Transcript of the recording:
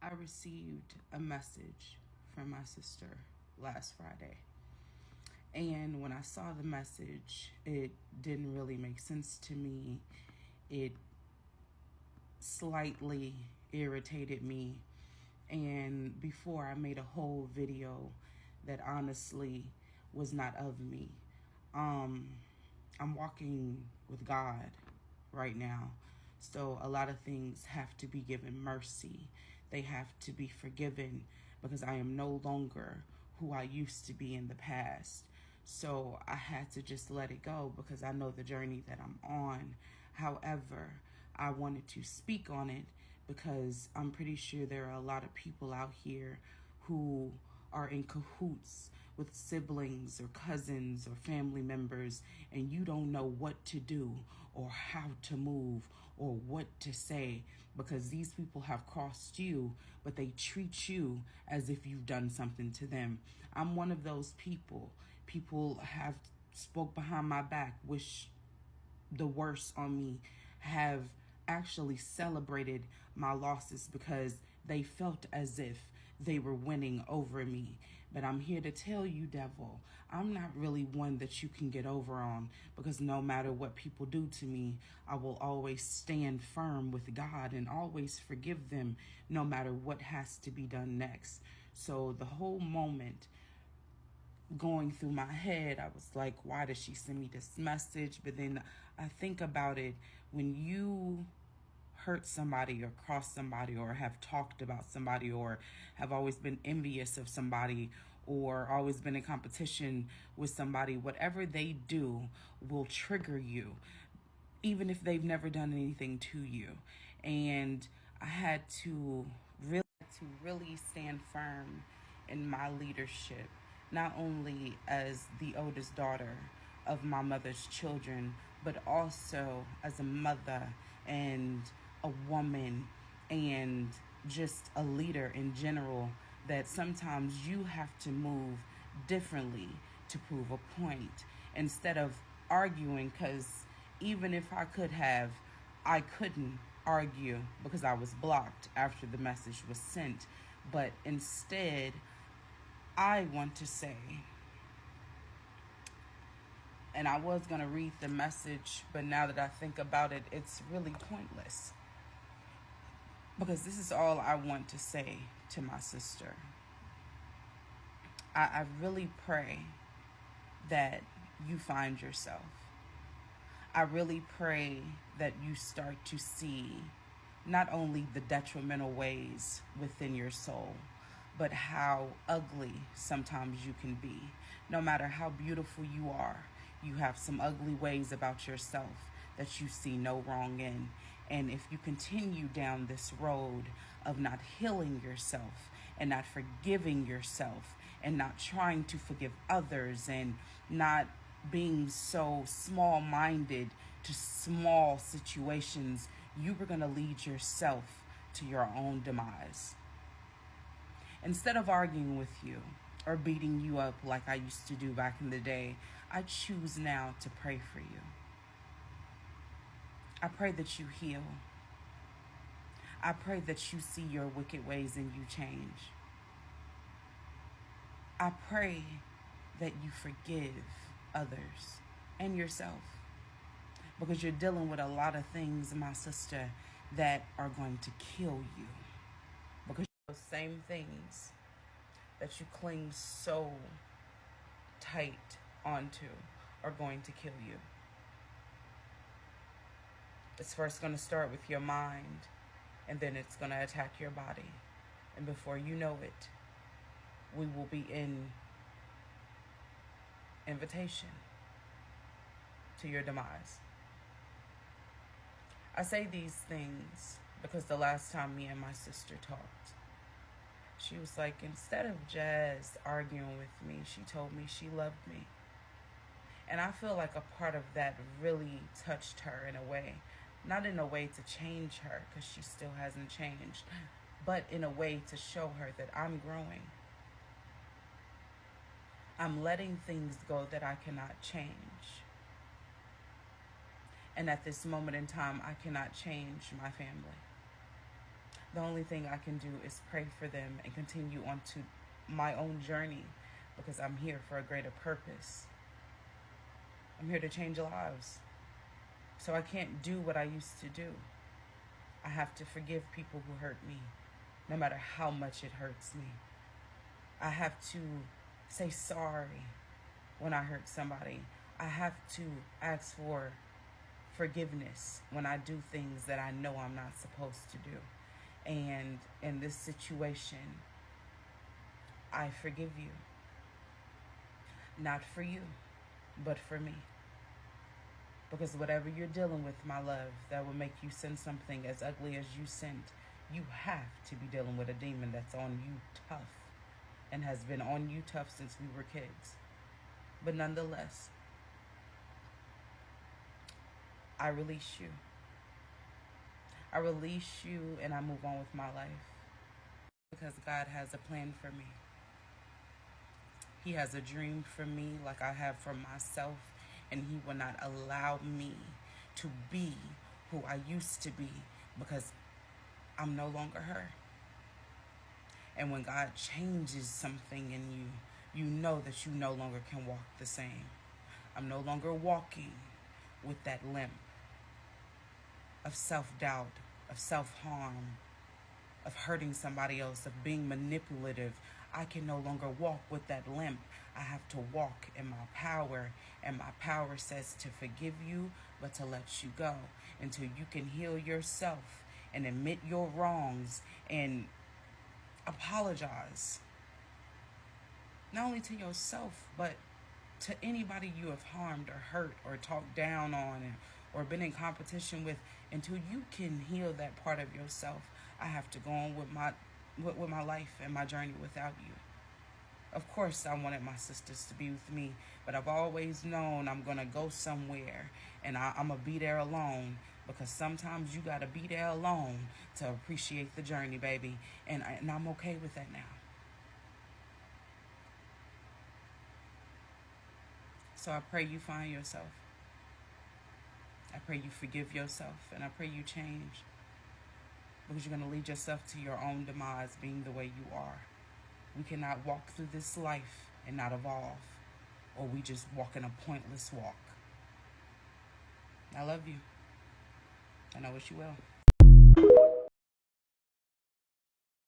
I received a message from my sister last Friday. And when I saw the message, it didn't really make sense to me. It slightly irritated me. And before I made a whole video that honestly was not of me. I'm walking with God right now. So a lot of things have to be given mercy. They have to be forgiven because I am no longer who I used to be in the past. So I had to just let it go because I know the journey that I'm on. However, I wanted to speak on it because I'm pretty sure there are a lot of people out here who are in cahoots with siblings or cousins or family members, and you don't know what to do or how to move or what to say because these people have crossed you, but they treat you as if you've done something to them. I'm one of those people. People have spoke behind my back, wish the worst on me, have actually celebrated my losses because they felt as if they were winning over me. But I'm here to tell you, devil, I'm not really one that you can get over on because no matter what people do to me, I will always stand firm with God and always forgive them no matter what has to be done next. So the whole moment going through my head, I was like, why did she send me this message? But then I think about it, when you hurt somebody or cross somebody or have talked about somebody or have always been envious of somebody or always been in competition with somebody, whatever they do will trigger you, even if they've never done anything to you. And I had to really stand firm in my leadership, not only as the oldest daughter of my mother's children, but also as a mother and a woman and just a leader in general, that sometimes you have to move differently to prove a point instead of arguing, because even if I could have, I couldn't argue because I was blocked after the message was sent. But instead, I want to say, and I was going to read the message, but now that I think about it, it's really pointless. Because this is all I want to say to my sister. I really pray that you find yourself. I really pray that you start to see not only the detrimental ways within your soul, but how ugly sometimes you can be. No matter how beautiful you are, you have some ugly ways about yourself that you see no wrong in. And if you continue down this road of not healing yourself and not forgiving yourself and not trying to forgive others and not being so small-minded to small situations, you were going to lead yourself to your own demise. Instead of arguing with you or beating you up like I used to do back in the day, I choose now to pray for you. I pray that you heal. I pray that you see your wicked ways and you change. I pray that you forgive others and yourself, because you're dealing with a lot of things, my sister, that are going to kill you. Because those same things that you cling so tight onto are going to kill you. It's first going to start with your mind, and then it's going to attack your body. And before you know it, we will be in invitation to your demise. I say these things because the last time me and my sister talked, she was like, instead of Jazz arguing with me, she told me she loved me. And I feel like a part of that really touched her in a way. Not in a way to change her, because she still hasn't changed, but in a way to show her that I'm growing. I'm letting things go that I cannot change. And at this moment in time, I cannot change my family. The only thing I can do is pray for them and continue on to my own journey, because I'm here for a greater purpose. I'm here to change lives. So I can't do what I used to do. I have to forgive people who hurt me, no matter how much it hurts me. I have to say sorry when I hurt somebody. I have to ask for forgiveness when I do things that I know I'm not supposed to do. And in this situation, I forgive you. Not for you, but for me. Because whatever you're dealing with, my love, that will make you send something as ugly as you sent, you have to be dealing with a demon that's on you tough and has been on you tough since we were kids. But nonetheless, I release you. I release you and I move on with my life. Because God has a plan for me. He has a dream for me like I have for myself. And He will not allow me to be who I used to be, because I'm no longer her. And when God changes something in you, you know that you no longer can walk the same. I'm no longer walking with that limp of self-doubt, of self-harm, of hurting somebody else, of being manipulative. I can no longer walk with that limp. I have to walk in my power, and my power says to forgive you, but to let you go until you can heal yourself and admit your wrongs and apologize. Not only to yourself, but to anybody you have harmed or hurt or talked down on or been in competition with. Until you can heal that part of yourself, I have to go on with my life and my journey without you. Of course, I wanted my sisters to be with me, but I've always known I'm going to go somewhere and I'm going to be there alone, because sometimes you got to be there alone to appreciate the journey, baby. And I'm okay with that now. So I pray you find yourself. I pray you forgive yourself, and I pray you change, because you're going to lead yourself to your own demise being the way you are. We cannot walk through this life and not evolve, or we just walk in a pointless walk. I love you, and I wish you well.